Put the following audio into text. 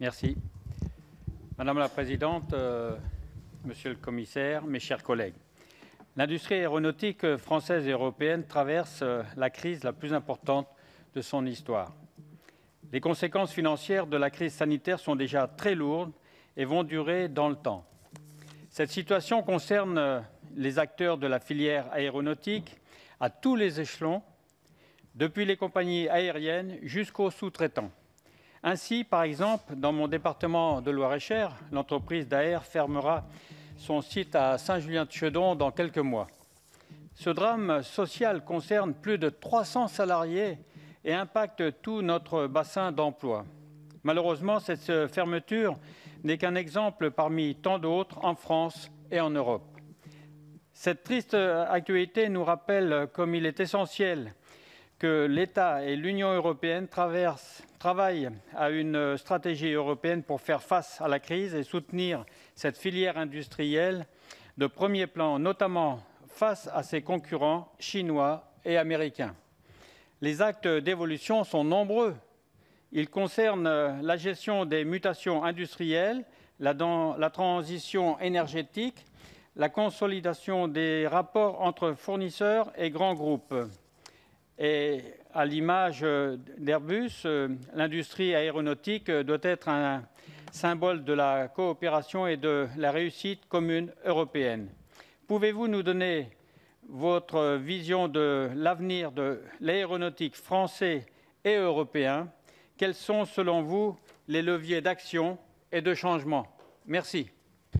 Merci. Madame la Présidente, Monsieur le Commissaire, mes chers collègues, l'industrie aéronautique française et européenne traverse la crise la plus importante de son histoire. Les conséquences financières de la crise sanitaire sont déjà très lourdes et vont durer dans le temps. Cette situation concerne les acteurs de la filière aéronautique à tous les échelons, depuis les compagnies aériennes jusqu'aux sous-traitants. Ainsi, par exemple, dans mon département de Loir-et-Cher, l'entreprise Daher fermera son site à Saint-Julien-de-Chédon dans quelques mois. Ce drame social concerne plus de 300 salariés et impacte tout notre bassin d'emploi. Malheureusement, cette fermeture n'est qu'un exemple parmi tant d'autres en France et en Europe. Cette triste actualité nous rappelle comme il est essentiel que l'État et l'Union européenne travaillent à une stratégie européenne pour faire face à la crise et soutenir cette filière industrielle de premier plan, notamment face à ses concurrents chinois et américains. Les actes d'évolution sont nombreux. Ils concernent la gestion des mutations industrielles, la transition énergétique, la consolidation des rapports entre fournisseurs et grands groupes. Et à l'image d'Airbus, l'industrie aéronautique doit être un symbole de la coopération et de la réussite commune européenne. Pouvez-vous nous donner votre vision de l'avenir de l'aéronautique français et européen? Quels sont, selon vous, les leviers d'action et de changement? Merci.